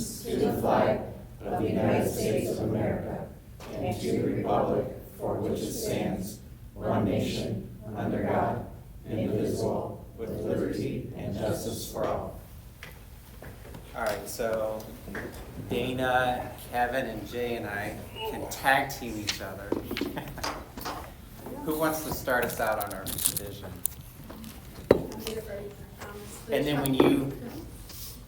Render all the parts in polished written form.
allegiance to the flag of the United States of America and to the republic for which it stands, one nation, under God, indivisible, with liberty and justice for all. All right, so Dana, Kevin, and Jay and I can tag team each other. Who wants to start us out on our vision? And then when you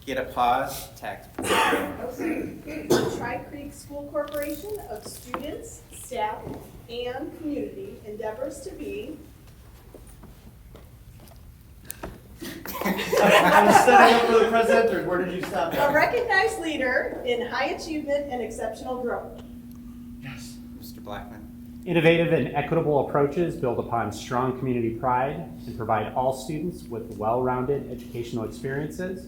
get a pause, tag. Okay. Tri-Creek School Corporation of students, staff, and community endeavors to be I was setting up for the presenter. Where did you stop a at? recognized leader in high achievement and exceptional growth. Yes. Mr. Blackman. Innovative and equitable approaches build upon strong community pride and provide all students with well-rounded educational experiences.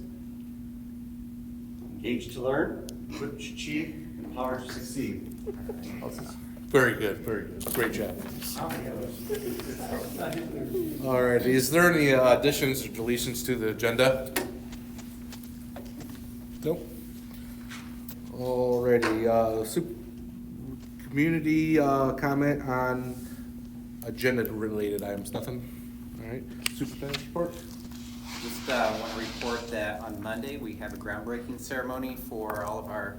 Engaged to learn, equipped to achieve, empowered to succeed. Very good, very good. Great job. All right, is there any additions or deletions to the agenda? Nope. Alrighty, community comment on agenda-related items, nothing? All right, superintendent's report? Just want to report that on Monday, we have a groundbreaking ceremony for all of our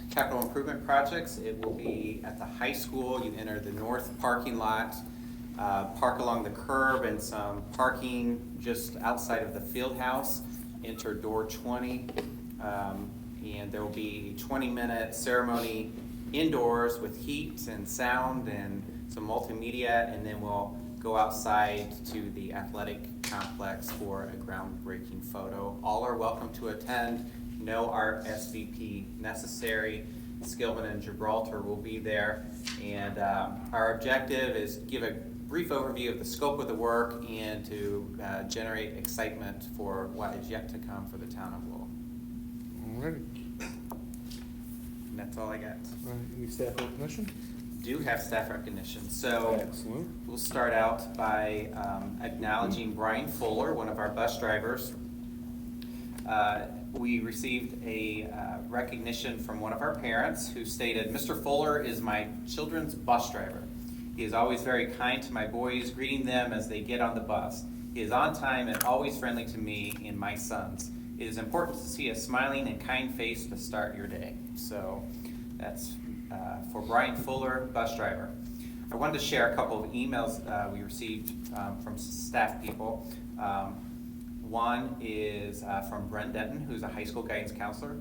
capital improvement projects. It will be at the high school. You enter the north parking lot, park along the curb and some parking just outside of the field house, enter door 20, and there will be a 20-minute ceremony indoors with heat and sound and some multimedia, and then we'll go outside to the athletic complex for a groundbreaking photo. All are welcome to attend. No RSVP necessary. Skillman and Gibraltar will be there, and our objective is to give a brief overview of the scope of the work and to generate excitement for what is yet to come for the town of Lowell. All right. And that's all I got. All right, any staff recognition? Do have staff recognition. So Excellent. we'll start out by acknowledging Brian Fuller, one of our bus drivers. We received a recognition from one of our parents who stated, "Mr. Fuller is my children's bus driver. He is always very kind to my boys, greeting them as they get on the bus. He is on time and always friendly to me and my sons. It is important to see a smiling and kind face to start your day." So that's for Brian Fuller, bus driver. I wanted to share a couple of emails we received from staff people. One is from Brent Denton, who's a high school guidance counselor.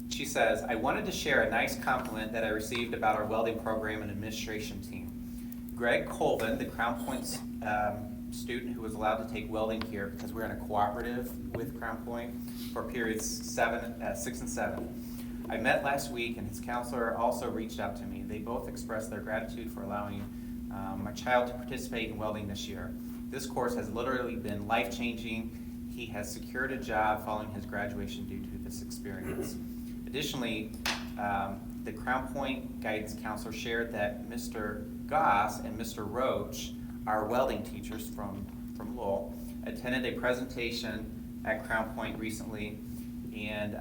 She says, "I wanted to share a nice compliment that I received about our welding program and administration team. Greg Colvin, the Crown Point student who was allowed to take welding here because we're in a cooperative with Crown Point for periods 6 and 7. I met last week and his counselor also reached out to me. They both expressed their gratitude for allowing my child to participate in welding this year. This course has literally been life-changing. He has secured a job following his graduation due to this experience." Additionally, the Crown Point guidance counselor shared that Mr. Goss and Mr. Roach, our welding teachers from Lowell, attended a presentation at Crown Point recently, and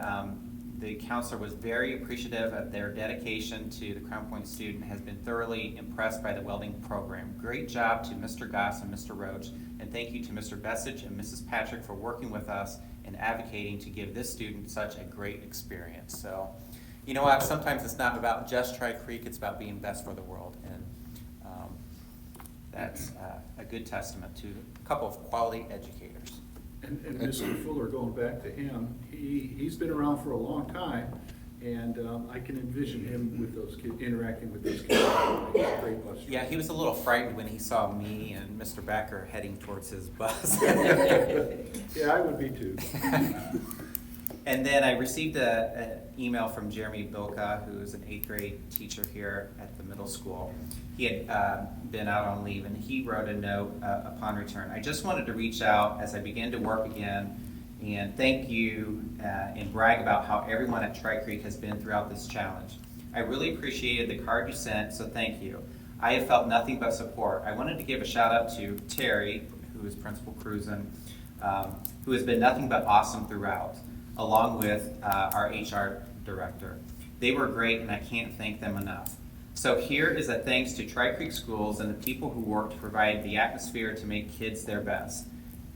the counselor was very appreciative of their dedication to the Crown Point student, has been thoroughly impressed by the welding program. Great job to Mr. Goss and Mr. Roach, and thank you to Mr. Bessage and Mrs. Patrick for working with us and advocating to give this student such a great experience. So, you know what, sometimes it's not about just Tri-Creek, it's about being best for the world, and that's a good testament to a couple of quality educators. And Mr. Fuller, going back to him, he's been around for a long time, and I can envision him with those kids, interacting with those kids. He's a great bus driver. Yeah, he was a little frightened when he saw me and Mr. Becker heading towards his bus. Yeah, I would be too. And then I received an email from Jeremy Bilka, who is an 8th grade teacher here at the middle school. He had been out on leave, and he wrote a note upon return. "I just wanted to reach out as I began to work again and thank you and brag about how everyone at Tri-Creek has been throughout this challenge. I really appreciated the card you sent, so thank you. I have felt nothing but support. I wanted to give a shout out to Terry, who is Principal Cruzen, who has been nothing but awesome throughout. along with our HR director. They were great, and I can't thank them enough. So here is a thanks to Tri Creek Schools and the people who work to provide the atmosphere to make kids their best.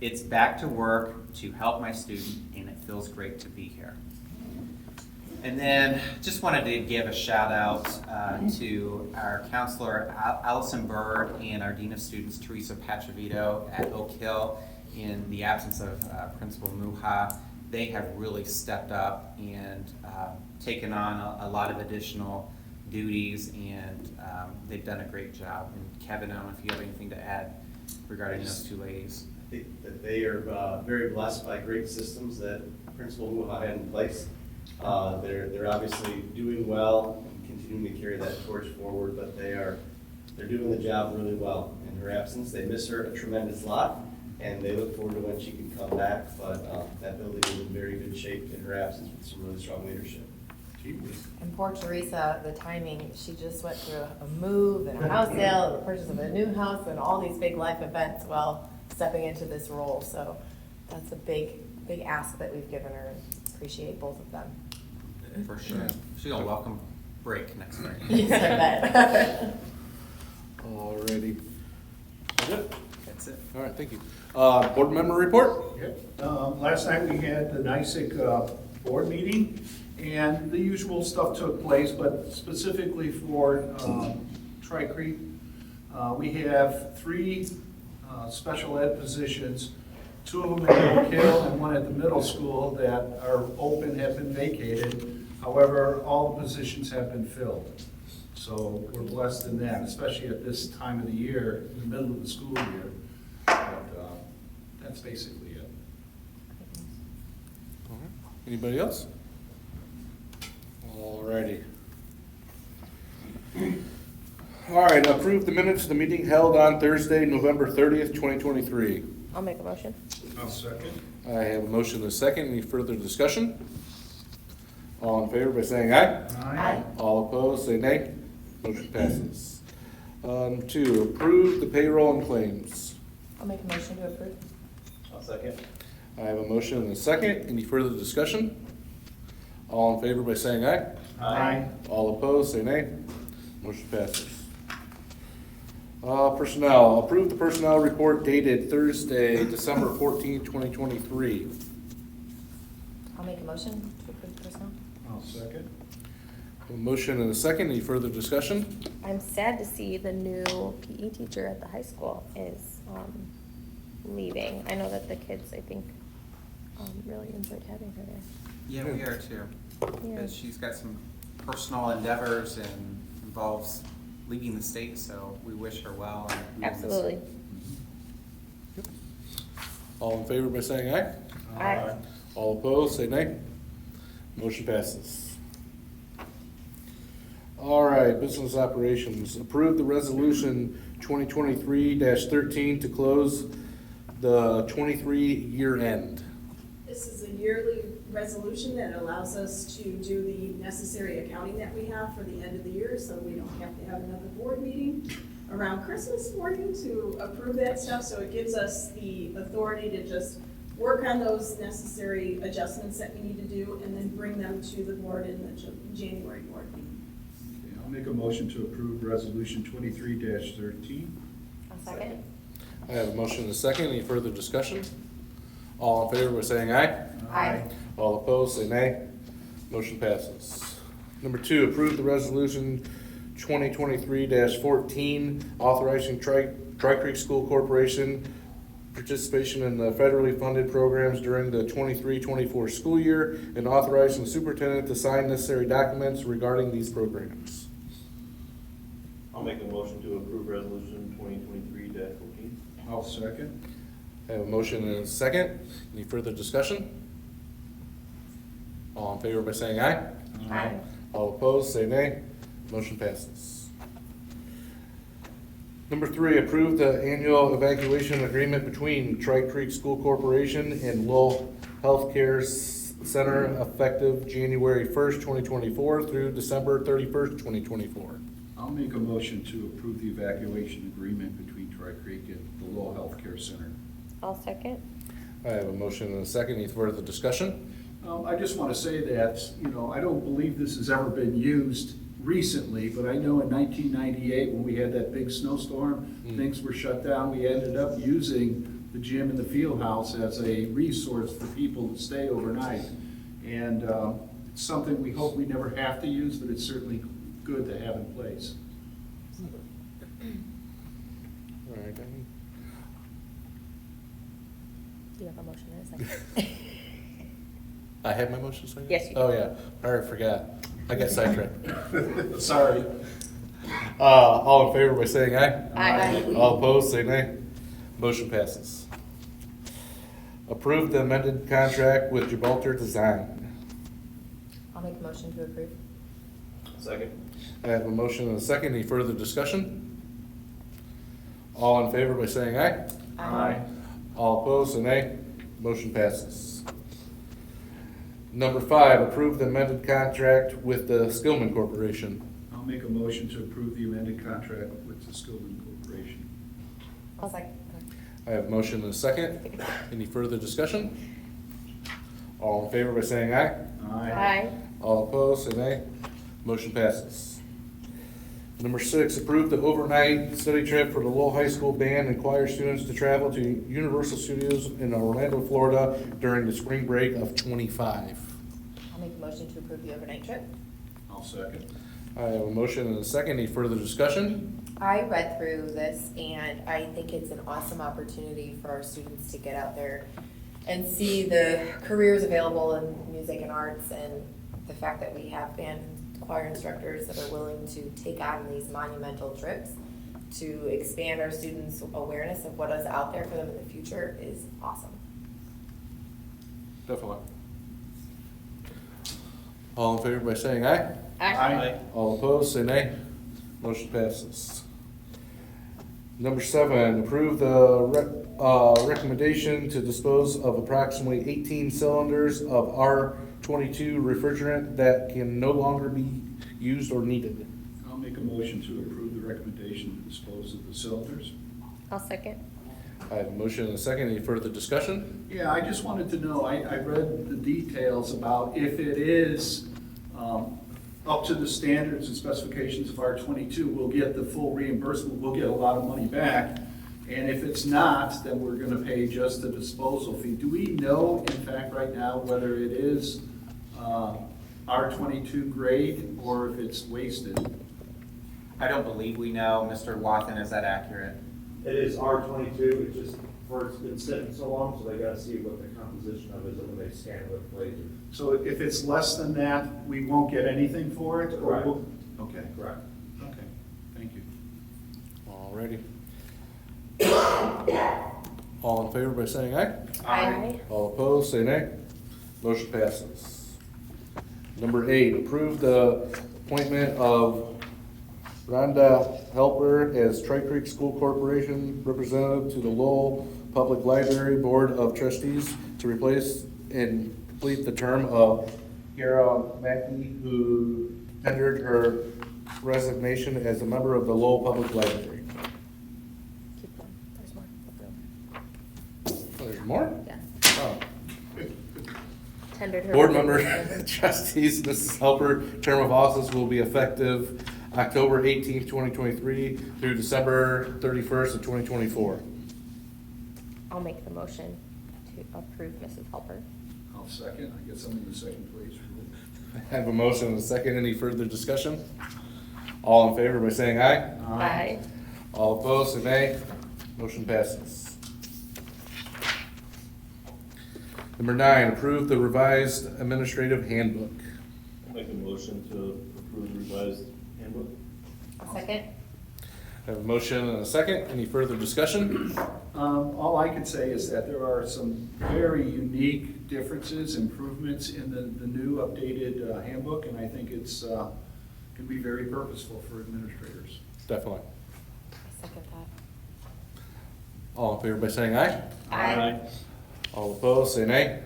It's back to work to help my student, and it feels great to be here. And then just wanted to give a shout out to our counselor Allison Bird and our Dean of Students Teresa Patravito at Oak Hill in the absence of Principal Muha. They have really stepped up and taken on a lot of additional duties, and they've done a great job. And Kevin, I don't know if you have anything to add regarding those two ladies. I think that they are very blessed by great systems that Principal Muha had in place. They're obviously doing well and continuing to carry that torch forward, but they're doing the job really well in her absence. They miss her a tremendous lot, and they look forward to when she can come back, but that building is in very good shape in her absence with some really strong leadership. And poor Teresa, the timing, she just went through a move and a house sale, the purchase of a new house, and all these big life events while stepping into this role. So that's a big ask that we've given her. Appreciate both of them. For sure. She'll a welcome break next spring. Yes, I bet. Alrighty. Good. That's it. All right, thank you. Board member report? Yep. Last night we had the NICIC board meeting, and the usual stuff took place, but specifically for Tri Creek, we have 3 special ed positions. 2 of them at Oak Hill and 1 at the middle school that are open, have been vacated. However, all the positions have been filled. So we're blessed in that, especially at this time of the year, in the middle of the school year. But that's basically it. All right. Anybody else? Alrighty. All right, approve the minutes of the meeting held on Thursday, November 30th, 2023. I'll make a motion. I'll second. I have a motion and a second. Any further discussion? All in favor by saying aye. Aye. All opposed, say nay. Motion passes. 2, approve the payroll and claims. I'll make a motion to approve. I'll second. I have a motion and a second. Any further discussion? All in favor by saying aye. Aye. All opposed, say nay. Motion passes. Personnel, approve the personnel report dated Thursday, December 14th, 2023. I'll make a motion to approve the personnel. I'll second. A motion and a second. Any further discussion? I'm sad to see the new PE teacher at the high school is leaving. I know that the kids, I think, really enjoyed having her there. Yeah, we are too. Yeah. Because she's got some personal endeavors and involves leaving the state, so we wish her well. And we will miss her. Absolutely. All in favor by saying aye. Aye. All opposed, say nay. Motion passes. All right, business operations. Approve the resolution 2023-13 to close the 23 year end. This is a yearly resolution that allows us to do the necessary accounting that we have for the end of the year, so we don't have to have another board meeting around Christmas morning to approve that stuff. So it gives us the authority to just work on those necessary adjustments that we need to do and then bring them to the board in the January board meeting. Okay, I'll make a motion to approve resolution 23-13. I'll second. I have a motion and a second. Any further discussion? All in favor by saying aye. Aye. All opposed, say nay. Motion passes. Number 2, approve the resolution 2023-14 authorizing Tri Creek School Corporation participation in the federally funded programs during the 23-24 school year and authorizing the superintendent to sign necessary documents regarding these programs. I'll make a motion to approve resolution 2023-14. I'll second. I have a motion and a second. Any further discussion? All in favor by saying aye. Aye. All opposed, say nay. Motion passes. Number 3, approve the annual evacuation agreement between Tri Creek School Corporation and Lowell Healthcare Center effective January 1st, 2024 through December 31st, 2024. I'll make a motion to approve the evacuation agreement between Tri Creek and the Lowell Healthcare Center. I'll second. I have a motion and a second. Any further discussion? I just want to say that, I don't believe this has ever been used recently, but I know in 1998, when we had that big snowstorm, things were shut down. We ended up using the gym in the field house as a resource for people to stay overnight. And it's something we hope we never have to use, but it's certainly good to have in place. All right. Do you have a motion in a second? I had my motion second? Yes, you Oh, yeah. I already forgot. I got sidetracked. Sorry. All in favor by saying aye? Aye. All opposed, say nay. Motion passes. Approve the amended contract with Gibraltar Design. I'll make a motion to approve. Second. I have a motion and a second. Any further discussion? All in favor by saying aye? Aye. All opposed, say nay. Motion passes. Number 5, approve the amended contract with the Skillman Corporation. I'll make a motion to approve the amended contract with the Skillman Corporation. I'll second. I have a motion and a second. Any further discussion? All in favor by saying aye? Aye. All opposed, say nay. Motion passes. Number 6, approve the overnight study trip for the Lowell High School band and choir students to travel to Universal Studios in Orlando, Florida during the spring break of '25. I'll make a motion to approve the overnight trip. I'll second. I have a motion and a second. Any further discussion? I read through this and I think it's an awesome opportunity for our students to get out there and see the careers available in music and arts, and the fact that we have band choir instructors that are willing to take on these monumental trips to expand our students' awareness of what is out there for them in the future is awesome. Definitely. All in favor by saying aye? Aye. All opposed, say nay. Motion passes. Number 7, approve the recommendation to dispose of approximately 18 cylinders of R22 refrigerant that can no longer be used or needed. I'll make a motion to approve the recommendation to dispose of the cylinders. I'll second. I have a motion and a second. Any further discussion? Yeah, I just wanted to know, I read the details about if it is up to the standards and specifications of R22, we'll get the full reimbursement, we'll get a lot of money back. And if it's not, then we're gonna pay just the disposal fee. Do we know, in fact, right now, whether it is R22 grade or if it's wasted? I don't believe we know. Mr. Wathen, is that accurate? It is R22, it's just, it's been sitting so long, so they gotta see what the composition of it is when they scan it with laser. So if it's less than that, we won't get anything for it? or Correct. we'll- Okay, Correct. okay, thank you. Alrighty. All in favor by saying aye? Aye. All opposed, say nay. Motion passes. Number 8, approve the appointment of Rhonda Helper as Tri Creek School Corporation representative to the Lowell Public Library Board of Trustees to replace and complete the term of Kara Mackey, who tendered her resignation as a member of the Lowell Public Library. Keep going. There's more. Look over. Oh, there's more? Yeah. Oh. Tendered her. Board member trustees, Mrs. Helper, term of office will be effective October 18th, 2023 through December 31st of 2024. I'll make the motion to approve Mrs. Helper. I'll second, I guess I'm in the second place. I have a motion and a second. Any further discussion? All in favor by saying aye? Aye. All opposed, say nay. Motion passes. Number 9, approve the revised administrative handbook. I'll make a motion to approve the revised handbook. I'll second. I have a motion and a second. Any further discussion? All I can say is that there are some very unique differences, improvements in the new updated handbook, and I think it's, can be very purposeful for administrators. Definitely. I second that. All in favor by saying aye? Aye. All opposed, say nay.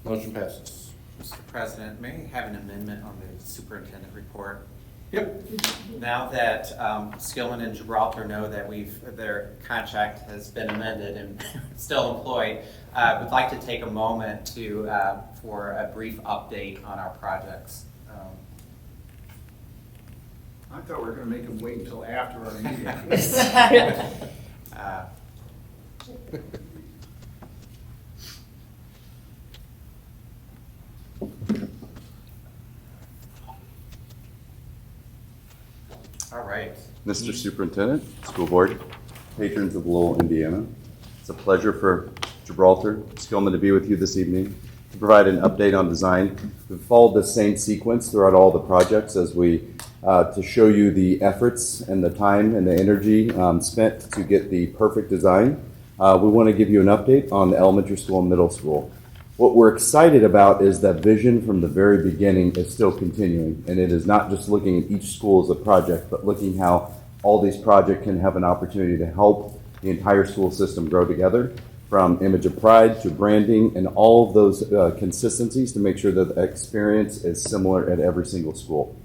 Motion passes. Mr. President, may I have an amendment on the superintendent report? Yep. Now that Skillman and Gibraltar know that their contract has been amended and still employed, we'd like to take a moment to for a brief update on our projects. I thought we were gonna make them wait until after our meeting. All right. Mr. Superintendent, School Board, patrons of Lowell, Indiana, it's a pleasure for Gibraltar Skillman to be with you this evening to provide an update on design. We've followed the same sequence throughout all the projects as we to show you the efforts and the time and the energy spent to get the perfect design. We want to give you an update on the elementary school and middle school. What we're excited about is that vision from the very beginning is still continuing, and it is not just looking at each school as a project, but looking how all these projects can have an opportunity to help the entire school system grow together, from image of pride to branding and all of those consistencies to make sure that the experience is similar at every single school.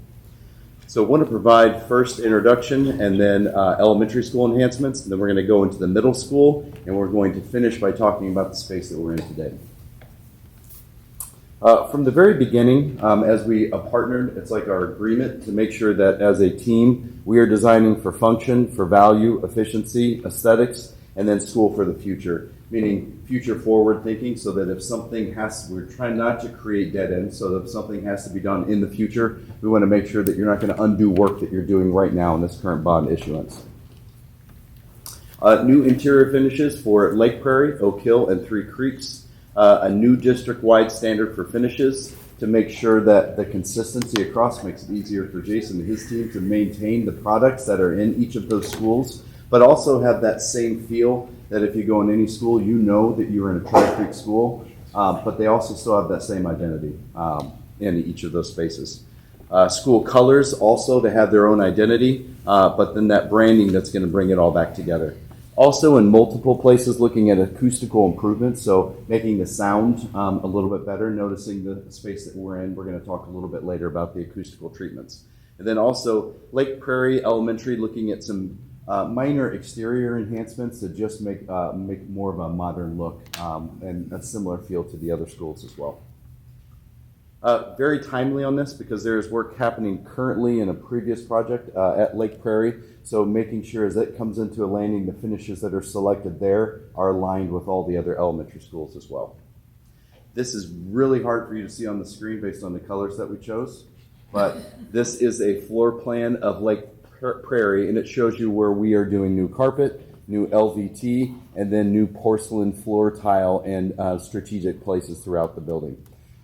So I want to provide first introduction and then elementary school enhancements, and then we're going to go into the middle school, and we're going to finish by talking about the space that we're in today. From the very beginning, as we partnered, it's like our agreement to make sure that as a team, we are designing for function, for value, efficiency, aesthetics, and then school for the future, meaning future forward thinking, so that if something we're trying not to create dead ends, so that if something has to be done in the future, we want to make sure that you're not going to undo work that you're doing right now in this current bond issuance. New interior finishes for Lake Prairie, Oak Hill, and Three Creeks. A new district-wide standard for finishes to make sure that the consistency across makes it easier for Jason and his team to maintain the products that are in each of those schools, but also have that same feel that if you go in any school, you know that you're in a Tri-Creek school, but they also still have that same identity in each of those spaces. School colors also, they have their own identity, but then that branding that's going to bring it all back together. Also in multiple places looking at acoustical improvements, so making the sound a little bit better, noticing the space that we're in. We're going to talk a little bit later about the acoustical treatments. And then also Lake Prairie Elementary looking at some minor exterior enhancements to just make more of a modern look and a similar feel to the other schools as well. Very timely on this because there is work happening currently in a previous project at Lake Prairie. So making sure as it comes into a landing, the finishes that are selected there are aligned with all the other elementary schools as well. This is really hard for you to see on the screen based on the colors that we chose, but this is a floor plan of Lake Prairie, and it shows you where we are doing new carpet, new LVT, and then new porcelain floor tile and strategic places throughout the building.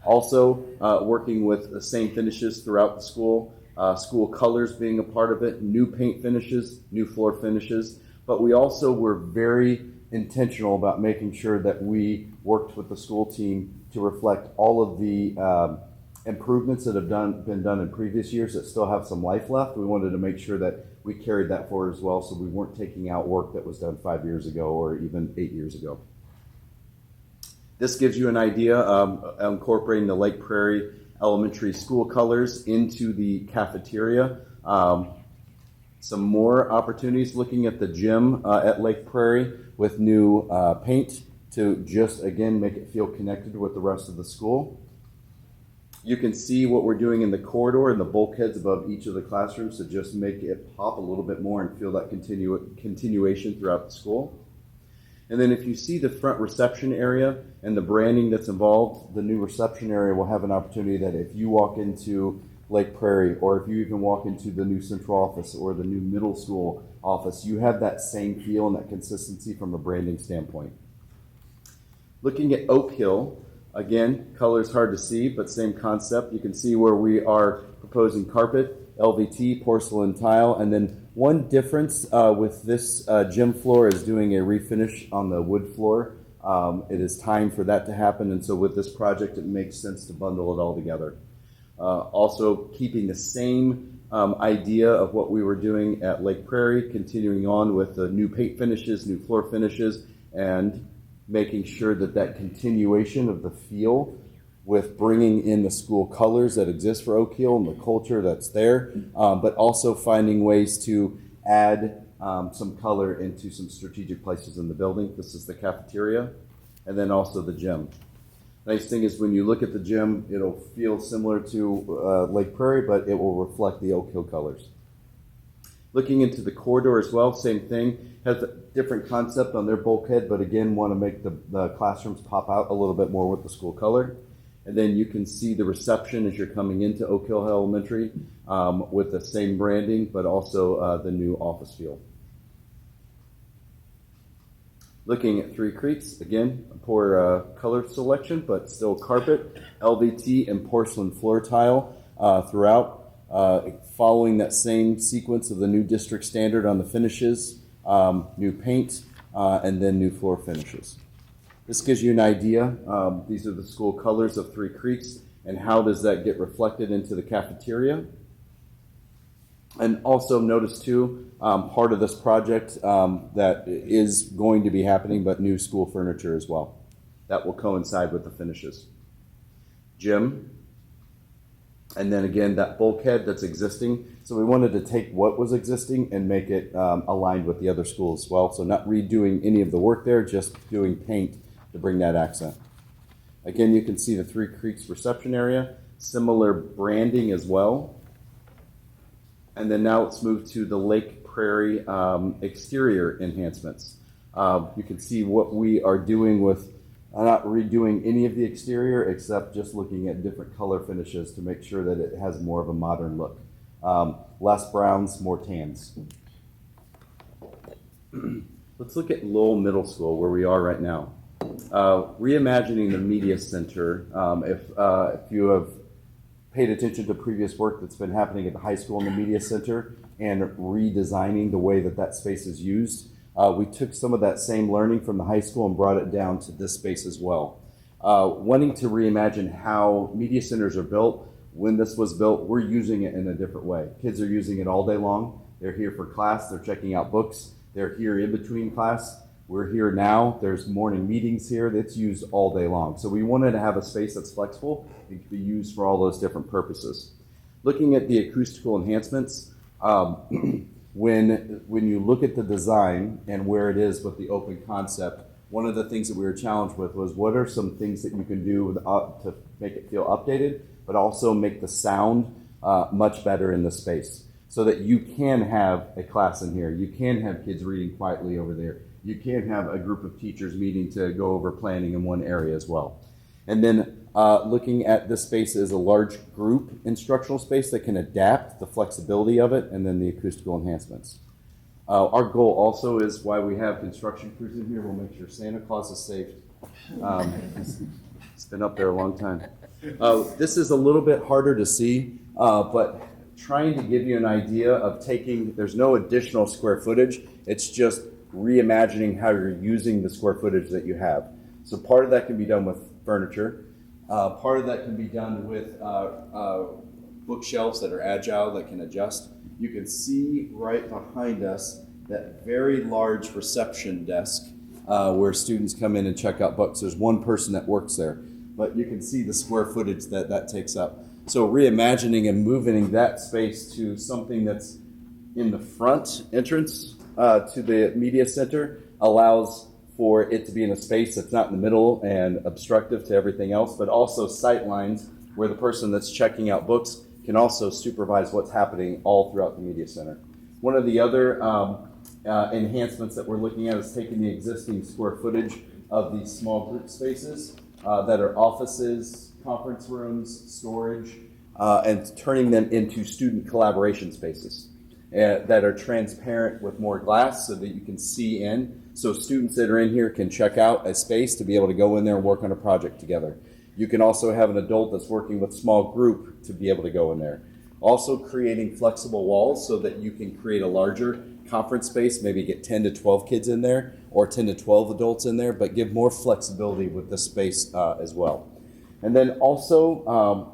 Also, working with the same finishes throughout the school, school colors being a part of it, new paint finishes, new floor finishes, but we also were very intentional about making sure that we worked with the school team to reflect all of the improvements that have been done in previous years that still have some life left. We wanted to make sure that we carried that forward as well, so we weren't taking out work that was done 5 years ago or even 8 years ago. This gives you an idea of incorporating the Lake Prairie Elementary school colors into the cafeteria. Some more opportunities looking at the gym at Lake Prairie with new paint to just, again, make it feel connected with the rest of the school. You can see what we're doing in the corridor and the bulkheads above each of the classrooms to just make it pop a little bit more and feel that continuation throughout the school. And then if you see the front reception area and the branding that's involved, the new reception area will have an opportunity that if you walk into Lake Prairie, or if you even walk into the new central office or the new middle school office, you have that same feel and that consistency from a branding standpoint. Looking at Oak Hill, again, color is hard to see, but same concept. You can see where we are proposing carpet, LVT, porcelain tile, and then one difference with this gym floor is doing a refinish on the wood floor. It is time for that to happen, and so with this project, it makes sense to bundle it all together. Also, keeping the same idea of what we were doing at Lake Prairie, continuing on with the new paint finishes, new floor finishes, and making sure that that continuation of the feel with bringing in the school colors that exist for Oak Hill and the culture that's there, but also finding ways to add some color into some strategic places in the building. This is the cafeteria, and then also the gym. Nice thing is when you look at the gym, it'll feel similar to Lake Prairie, but it will reflect the Oak Hill colors. Looking into the corridor as well, same thing. Has a different concept on their bulkhead, but again, want to make the classrooms pop out a little bit more with the school color. And then you can see the reception as you're coming into Oak Hill Elementary with the same branding, but also the new office field. Looking at Three Creeks, again, a poor color selection, but still carpet, LVT, and porcelain floor tile throughout, following that same sequence of the new district standard on the finishes, new paint, and then new floor finishes. This gives you an idea. These are the school colors of Three Creeks, and how does that get reflected into the cafeteria? And also notice too, part of this project that is going to be happening, but new school furniture as well. That will coincide with the finishes. Gym. And then again, that bulkhead that's existing. So we wanted to take what was existing and make it aligned with the other schools as well. So not redoing any of the work there, just doing paint to bring that accent. Again, you can see the Three Creeks reception area, similar branding as well. And then now let's move to the Lake Prairie exterior enhancements. You can see what we are doing with not redoing any of the exterior except just looking at different color finishes to make sure that it has more of a modern look. Less browns, more tans. Let's look at Lowell Middle School, where we are right now. Reimagining the media center. If you have paid attention to previous work that's been happening at the high school and the media center and redesigning the way that that space is used, we took some of that same learning from the high school and brought it down to this space as well. Wanting to reimagine how media centers are built. When this was built, we're using it in a different way. Kids are using it all day long. They're here for class. They're checking out books. They're here in between class. We're here now. There's morning meetings here. That's used all day long. So we wanted to have a space that's flexible and can be used for all those different purposes. Looking at the acoustical enhancements, when you look at the design and where it is with the open concept, one of the things that we were challenged with was what are some things that you can do to make it feel updated, but also make the sound much better in the space so that you can have a class in here. You can have kids reading quietly over there. You can have a group of teachers meeting to go over planning in one area as well. And then looking at this space as a large group instructional space that can adapt the flexibility of it and then the acoustical enhancements. Our goal also is why we have construction crews in here. We'll make sure Santa Claus is safe. It's been up there a long time. This is a little bit harder to see, but trying to give you an idea of there's no additional square footage. It's just reimagining how you're using the square footage that you have. So part of that can be done with furniture. Part of that can be done with bookshelves that are agile, that can adjust. You can see right behind us that very large reception desk where students come in and check out books. There's one person that works there, but you can see the square footage that takes up. So reimagining and moving that space to something that's in the front entrance to the media center allows for it to be in a space that's not in the middle and obstructive to everything else, but also sight lines where the person that's checking out books can also supervise what's happening all throughout the media center. One of the other enhancements that we're looking at is taking the existing square footage of these small group spaces that are offices, conference rooms, storage, and turning them into student collaboration spaces that are transparent with more glass so that you can see in. So students that are in here can check out a space to be able to go in there and work on a project together. You can also have an adult that's working with a small group to be able to go in there. Also creating flexible walls so that you can create a larger conference space, maybe get 10 to 12 kids in there or 10 to 12 adults in there, but give more flexibility with the space as well. And then also,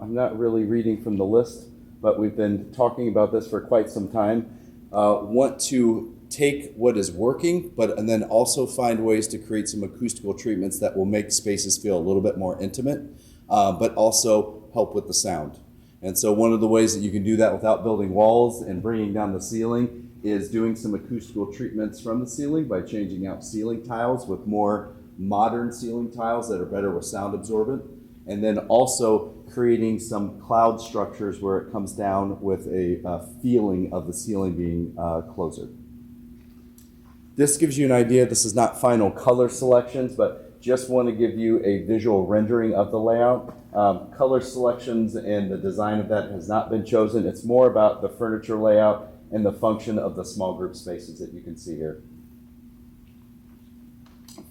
I'm not really reading from the list, but we've been talking about this for quite some time. Want to take what is working, and then also find ways to create some acoustical treatments that will make spaces feel a little bit more intimate. but also help with the sound. And so one of the ways that you can do that without building walls and bringing down the ceiling is doing some acoustical treatments from the ceiling by changing out ceiling tiles with more modern ceiling tiles that are better with sound absorbent. And then also creating some cloud structures where it comes down with a feeling of the ceiling being closer. This gives you an idea. This is not final color selections, but just want to give you a visual rendering of the layout. Color selections and the design of that has not been chosen. It's more about the furniture layout and the function of the small group spaces that you can see here.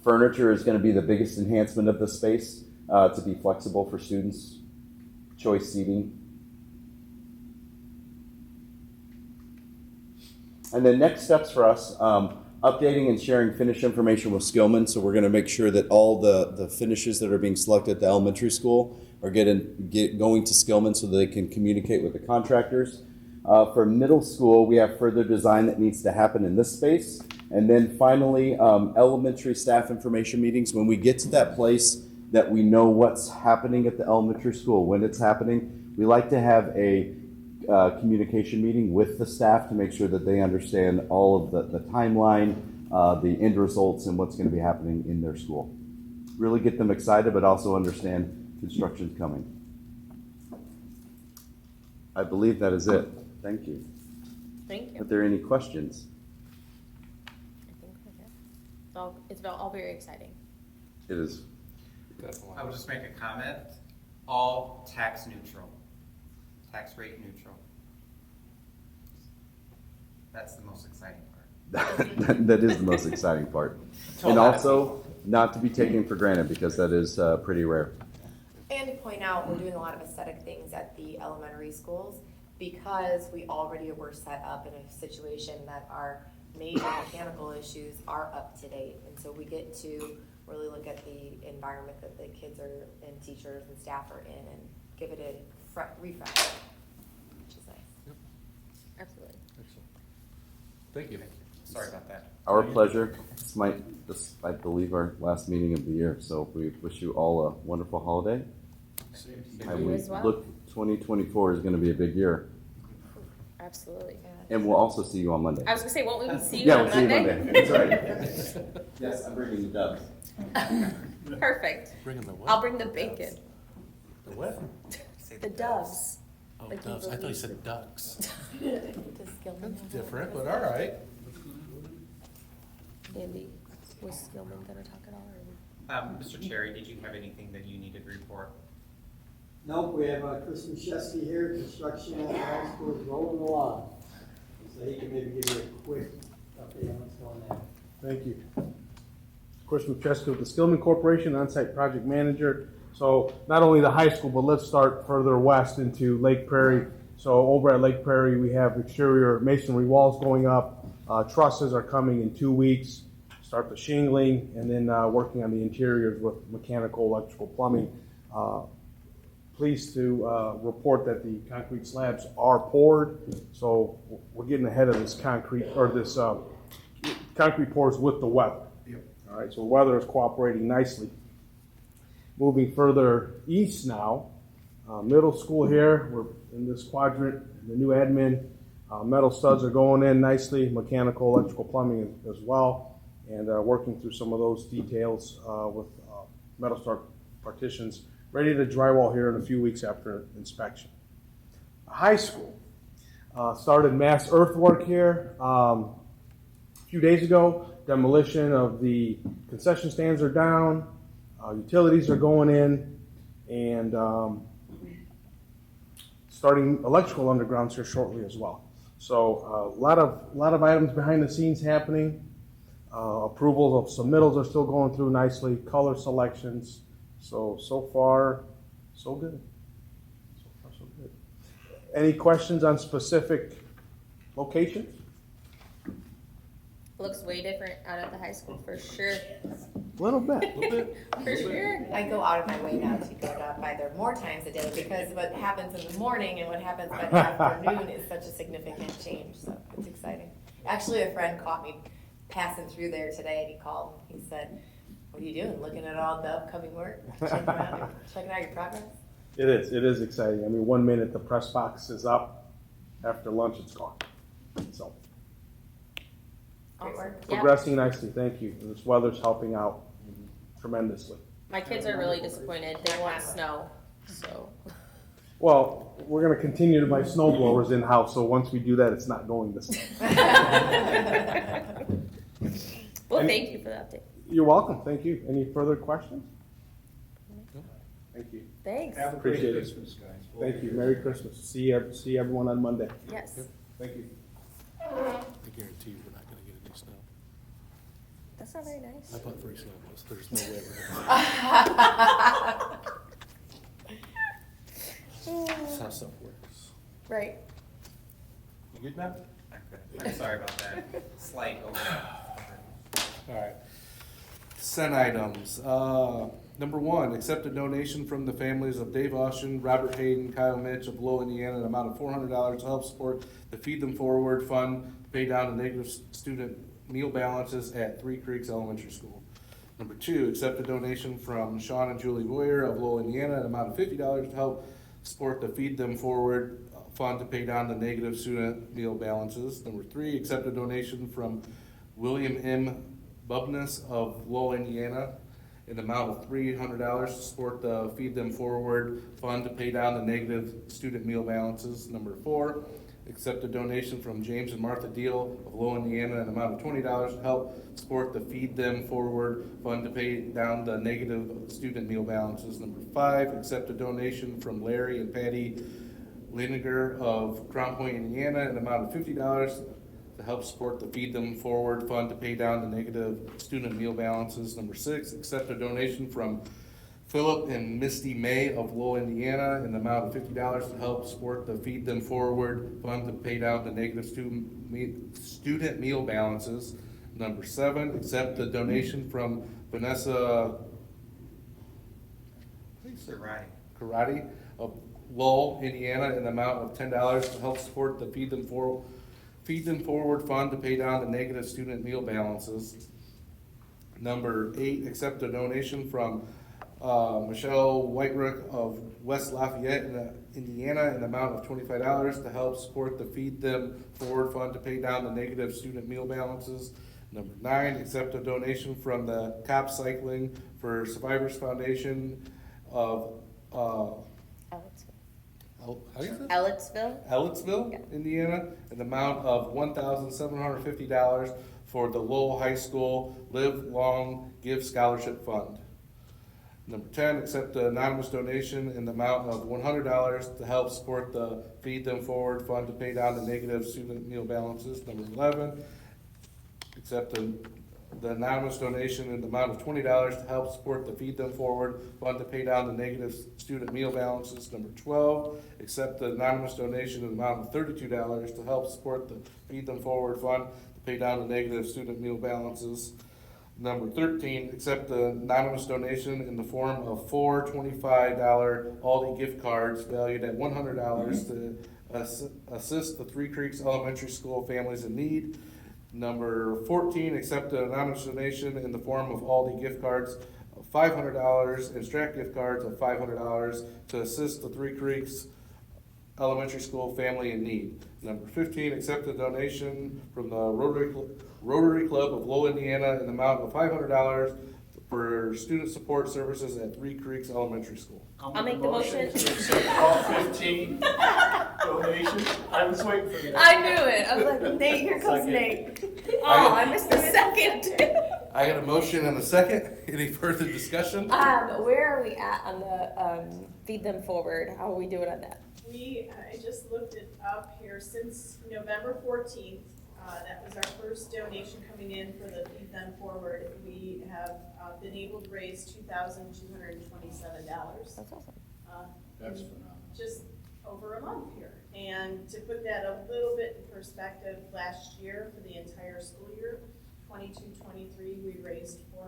Furniture is going to be the biggest enhancement of the space to be flexible for students. Choice seating. And then next steps for us, updating and sharing finish information with Skillman. So we're going to make sure that all the finishes that are being selected at the elementary school are going to Skillman so that they can communicate with the contractors. For middle school, we have further design that needs to happen in this space. And then finally, elementary staff information meetings. When we get to that place that we know what's happening at the elementary school, when it's happening, we like to have a communication meeting with the staff to make sure that they understand all of the timeline, the end results, and what's going to be happening in their school. Really get them excited, but also understand construction's coming. I believe that is it. Thank you. Thank you. Are there any questions? I think we're good. It's all very exciting. It is. I will just make a comment. All tax neutral, tax rate neutral. That's the most exciting part. That is the most exciting part. And also, not to be taken for granted because that is pretty rare. And to point out, we're doing a lot of aesthetic things at the elementary schools because we already were set up in a situation that our major mechanical issues are up to date. And so we get to really look at the environment that the kids are and teachers and staff are in and give it a refresh, which is nice. Absolutely. Thank you. Sorry about that. Our pleasure. This I believe, our last meeting of the year. So we wish you all a wonderful holiday. And we as well. look, 2024 is going to be a big year. Absolutely. And we'll also see you on Monday. I was gonna say, won't we see you Yeah, on we'll see you Monday? Monday. That's right. Yes, I'm bringing the doves. Perfect. Bringing the what? I'll bring the bacon. The what? The doves. Oh, Like doves. you I thought you believe. said ducks. Does Skillman That's have different, one? but all right. Andy, was Skillman gonna talk at all, or? Mr. Cherry, did you have anything that you needed to report? Nope, we have Chris Machewski here, construction at the high school is rolling along. So he can maybe give you a quick update on what's going on. Thank you. Chris Machewski with the Skillman Corporation, on-site project manager. So not only the high school, but let's start further west into Lake Prairie. So over at Lake Prairie, we have exterior masonry walls going up. Trusses are coming in 2 weeks. Start the shingling, and then working on the interiors with mechanical, electrical, plumbing. Pleased to report that the concrete slabs are poured. So we're getting ahead of this concrete pours with the weather. Yep. All right, so weather is cooperating nicely. Moving further east now, middle school here, we're in this quadrant, the new admin. Metal studs are going in nicely, mechanical, electrical, plumbing as well, and working through some of those details with metal stud partitions, ready to drywall here in a few weeks after inspection. High school started mass earthwork here a few days ago. Demolition of the concession stands are down, utilities are going in, and starting electrical undergrounds here shortly as well. So a lot of items behind the scenes happening. Approvals of submittals are still going through nicely. Color selections. So far, so good. So far, so good. Any questions on specific locations? Looks way different out at the high school, for sure. A little bit. For sure. I go out of my way now to go up by there more times a day because what happens in the morning and what happens by the afternoon is such a significant change. So it's exciting. Actually, a friend caught me passing through there today and he called. He said, What are you doing? Looking at all the upcoming work? Checking out your progress? It is exciting. I mean, 1 minute the press box is up, after lunch it's gone. So, Great work. Yeah. progressing nicely, thank you. This weather's helping out tremendously. My kids are really disappointed. They want snow, so. Well, we're gonna continue to buy snow blowers in-house, so once we do that, it's not going this way. Well, Any- thank you for the update. You're welcome, thank you. Any further questions? Thank you. Thanks. Have a Appreciate great it. Christmas, guys. Thank you, Merry Christmas. See everyone on Monday. Yes, Thank you. I guarantee we're not gonna get any snow. that's not very nice. I bought 3 snowballs. There's no way we're gonna. That's how stuff works. Right. You good now? I'm sorry about that. Slight over. All right. Consent items. Number 1, accept a donation from the families of Dave Austin, Robert Hayden, Kyle Mitch of Lowell, Indiana, an amount of $400 to help support the Feed Them Forward Fund to pay down the negative student meal balances at Three Creeks Elementary School. Number 2, accept a donation from Sean and Julie Boyer of Lowell, Indiana, an amount of $50 to help support the Feed Them Forward Fund to pay down the negative student meal balances. Number 3, accept a donation from William M. Bubness of Lowell, Indiana, in the amount of $300 to support the Feed Them Forward Fund to pay down the negative student meal balances. Number 4, accept a donation from James and Martha Deal of Lowell, Indiana, an amount of $20 to help support the Feed Them Forward Fund to pay down the negative student meal balances. Number 5, accept a donation from Larry and Patty Linegar of Crown Point, Indiana, an amount of $50 to help support the Feed Them Forward Fund to pay down the negative student meal balances. Number 6, accept a donation from Philip and Misty May of Lowell, Indiana, in the amount of $50 to help support the Feed Them Forward Fund to pay down the negative student meal balances. Number 7, accept the donation from Vanessa Karate of Lowell, Indiana, in the amount of $10 to help support the Feed Them Forward Fund to pay down the negative student meal balances. Number 8, accept a donation from Michelle Whiterook of West Lafayette, Indiana, in the amount of $25 to help support the Feed Them Forward Fund to pay down the negative student meal balances. Number 9, accept a donation from the Cop Cycling for Survivors Foundation of Ellettsville, Indiana, in the amount of $1,750 for the Lowell High School Live Long Give Scholarship Fund. Number 10, accept an anonymous donation in the amount of $100 to help support the Feed Them Forward Fund to pay down the negative student meal balances. Number 11, accept the anonymous donation in the amount of $20 to help support the Feed Them Forward Fund to pay down the negative student meal balances. Number 12, accept the anonymous donation in the amount of $32 to help support the Feed Them Forward Fund to pay down the negative student meal balances. Number 13, accept the anonymous donation in the form of 4 $25 Aldi gift cards valued at $100 to assist the Three Creeks Elementary School families in need. Number 14, accept an anonymous donation in the form of Aldi gift cards of $500 and Strat gift cards of $500 to assist the Three Creeks Elementary School family in need. Number 15, accept a donation from the Rotary Club of Lowell, Indiana, in the amount of $500 for student support services at Three Creeks Elementary School. I'll make the motion. to accept all 15 donations. I was waiting for that. I knew it. I was like, Nate, here comes Nate. Oh, I missed the second. I got a motion and a second. Any further discussion? Where are we at on the Feed Them Forward? How are we doing on that? I just looked it up here, since November 14th, that was our first donation coming in for the Feed Them Forward. We have been able to raise $2,227. That's awesome. That's phenomenal. Just over a month here. And to put that a little bit in perspective, last year for the entire school year, 22-23, we raised $450.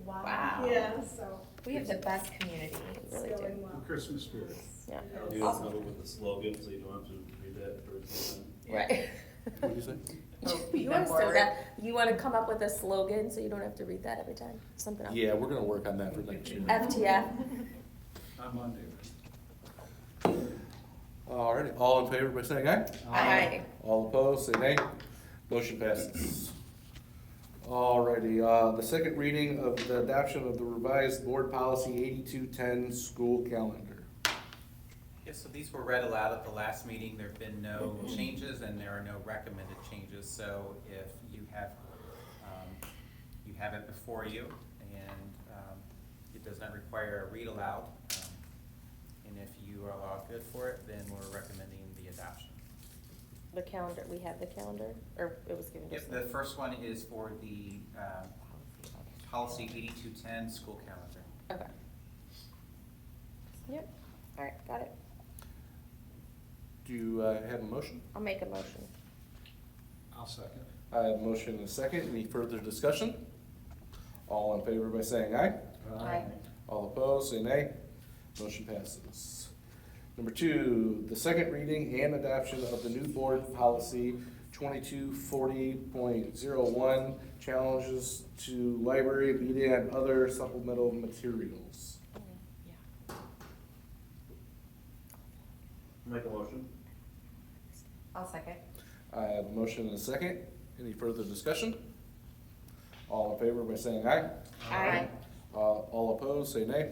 Wow. Yeah, so We have the best community. it's Really do. going well. Christmas spirit. Yeah. It is. Awesome. with the slogan, so you don't have to read that for Right. What did you say? You want to start that? You want to come up with a slogan so you don't have to read that every time? Something else. Yeah, we're gonna work on that for next year. FTF. On Monday. Alrighty, all in favor by saying aye? Aye. All opposed, say nay. Motion passes. Alrighty, the second reading of the adoption of the revised board policy 8210 school calendar. Yes, so these were read aloud at the last meeting. There have been no changes and there are no recommended changes. So if you have it before you and it does not require a read aloud. And if you are all good for it, then we're recommending the adoption. The calendar, we have the calendar, or it was given to us? Yep, the first one is for the policy 8210 school calendar. Okay. Yep, all right, got it. Do you have a motion? I'll make a motion. I'll second. I have a motion and a second. Any further discussion? All in favor by saying aye? Aye. All opposed, say nay. Motion passes. Number two, the second reading and adoption of the new board policy 2240.01, challenges to library, media, and other supplemental materials. Yeah. Make a motion. I'll second. I have a motion and a second. Any further discussion? All in favor by saying aye? Aye. All opposed, say nay.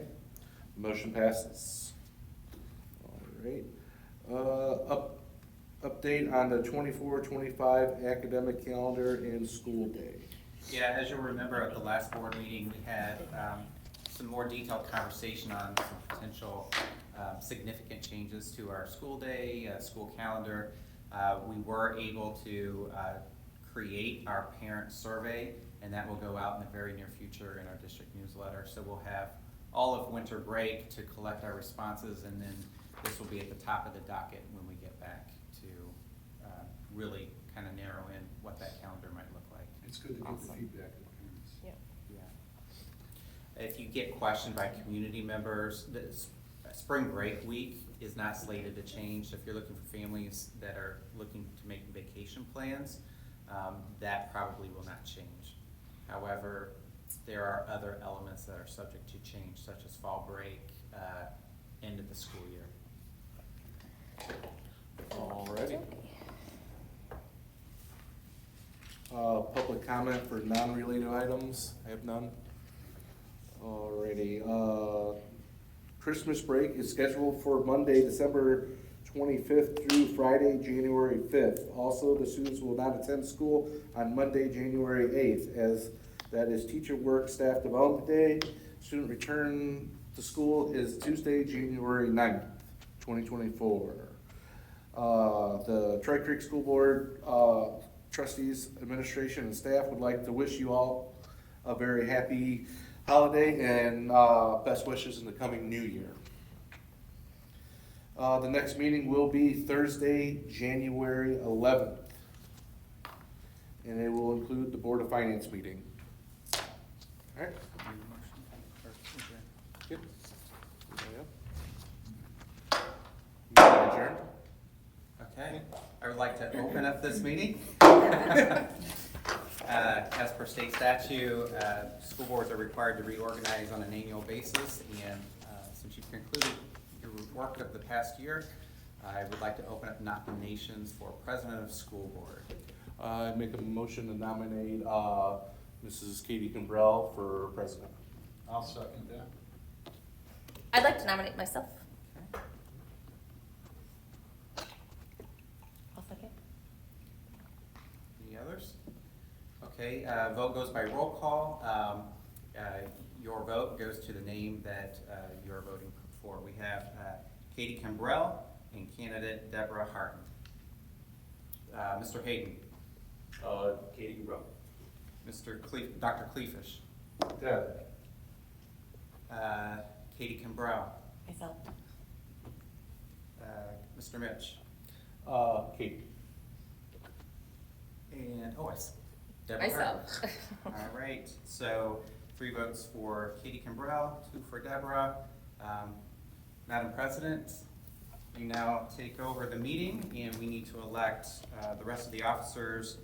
Motion passes. All right. Update on the 24-25 academic calendar and school day. Yeah, as you'll remember at the last board meeting, we had some more detailed conversation on some potential significant changes to our school day, school calendar. We were able to create our parent survey, and that will go out in the very near future in our district newsletter. So we'll have all of winter break to collect our responses, and then this will be at the top of the docket when we get back to really kind of narrow in what that calendar might look like. It's good to get the Awesome. feedback of parents. Yeah. If you get questioned by community members, the spring break week is not slated to change. So if you're looking for families that are looking to make vacation plans, that probably will not change. However, there are other elements that are subject to change, such as fall break, end of the school year. Alrighty. Public comment for non-related items. I have none. Alrighty. Christmas break is scheduled for Monday, December 25th through Friday, January 5th. Also, the students will not attend school on Monday, January 8th, as that is Teacher Work Staff Development Day. Student return to school is Tuesday, January 9th, 2024. The Tri Creek School Board, Trustees, Administration, and staff would like to wish you all a very happy holiday and best wishes in the coming new year. The next meeting will be Thursday, January 11th. And it will include the Board of Finance meeting. All right. Good. Meeting adjourned. Okay, I would like to open up this meeting. As per state statute, school boards are required to reorganize on an annual basis, and since you've concluded your work of the past year, I would like to open up nominations for president of school board. I make a motion to nominate Mrs. Katie Kimbrell for president. I'll second that. I'd like to nominate myself. I'll second. Any others? Okay, vote goes by roll call. Your vote goes to the name that you're voting for. We have Katie Kimbrell and candidate Deborah Harton. Mr. Hayden. Katie Kimbrell. Dr. Cleafish. Deb. Katie Kimbrell. Myself. Mr. Mitch. Katie. And, Deborah Myself. Harton. All right, so 3 votes for Katie Kimbrell, 2 for Deborah. Madam President, You now take over the meeting, and we need to elect the rest of the officers,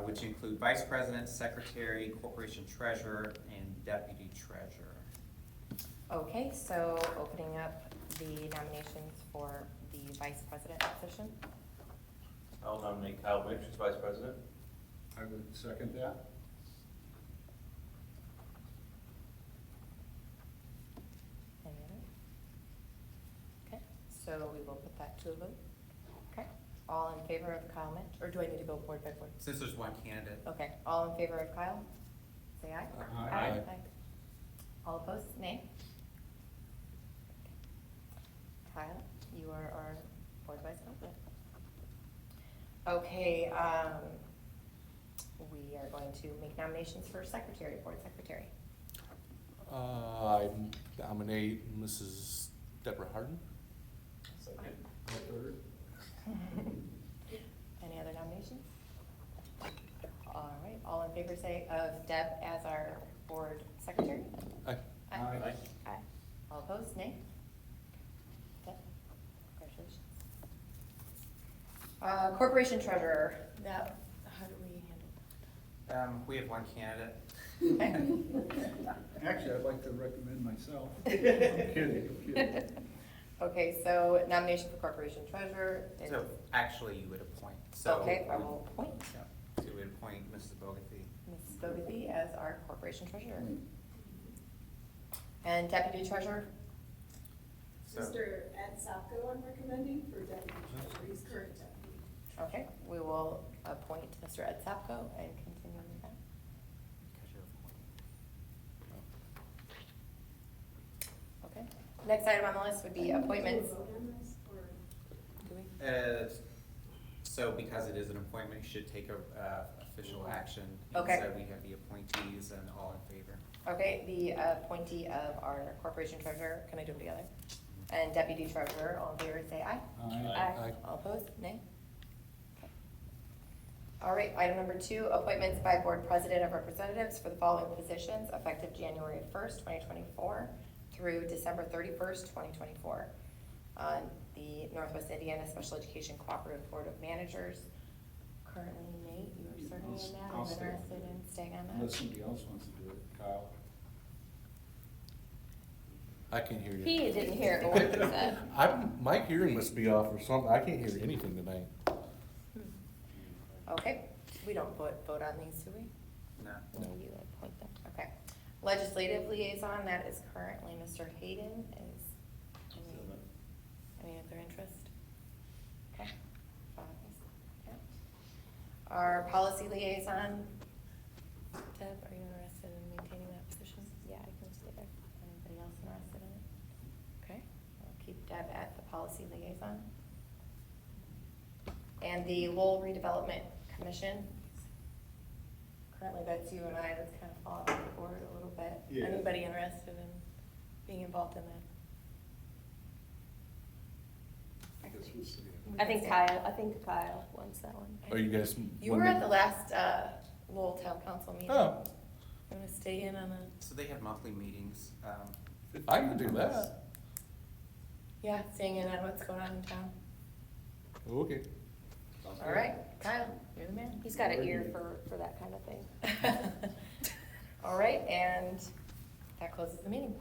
which include vice president, secretary, corporation treasurer, and deputy treasurer. Okay, so opening up the nominations for the vice president position. I'll nominate Kyle Mitch as vice president. I would second that. Any other? Okay, so we will put that to a vote. Okay, all in favor of Kyle Mitch, or do I need to go board by board? Since there's one candidate. Okay, all in favor of Kyle, say aye. Aye. All opposed, nay? Kyle, you are our board vice president. Okay, we are going to make nominations for secretary, board secretary. I nominate Mrs. Deborah Harden. Second. Any other nominations? All right, all in favor say of Deb as our board secretary? Aye. Aye. Aye. All opposed, nay? Deb, congratulations. Corporation treasurer, now, how do we handle We have one candidate. that? Actually, I'd like to recommend myself. I'm kidding. Okay, so nomination for corporation treasurer is, So actually, you would appoint. So okay, I will appoint Yeah, so we would appoint Mrs. Bogathy. Mrs. Bogathy as our corporation treasurer. And deputy treasurer, So- Mr. Ed Sapko, I'm recommending for deputy treasurer, he's current deputy. okay, we will appoint Mr. Ed Sapko and continue with that. Because you're appointed. Okay, next item on the list would be appointments. Do we vote on this, or- Do we? So because it is an appointment, you should take a official action. Okay. So we have the appointees and all in favor. Okay, the appointee of our corporation treasurer, can I do them together? And deputy treasurer, all in favor, say aye. Aye. All opposed, nay? Okay. All right, item number 2, appointments by board president of representatives for the following positions effective January 1st, 2024 through December 31st, 2024. On the Northwest Indiana Special Education Cooperative Board of Managers. Currently, Nate, you are serving in that, I'll I'm stay. interested in staying on that. Unless somebody else wants to do it, Kyle. I can't hear you. He didn't hear a word you said. My hearing must be off or something. I can't hear anything tonight. Okay, we don't vote on these, do we? No. No, you appoint them. Okay. Legislative liaison, that is currently Mr. Hayden. Is any other interest? Okay. Yeah. Our policy liaison, Deb, are you interested in maintaining that position? Yeah, I can stay there. Anybody else interested in it? Okay, I'll keep Deb at the policy liaison. And the Lowell Redevelopment Commission. Currently, that's you and I, that's kind of fallen off the board a little bit. Yeah. Anybody interested in being involved in that? I think Kyle wants that one. Are you guys? You were at the last Lowell Town Council meeting. Oh, You want to stay in on a, So they have monthly meetings. I can do that. yeah, staying in on what's going on in town? Okay. All right, Kyle, you're the man. He's got an ear for that kind of thing. All right, and that closes the meeting.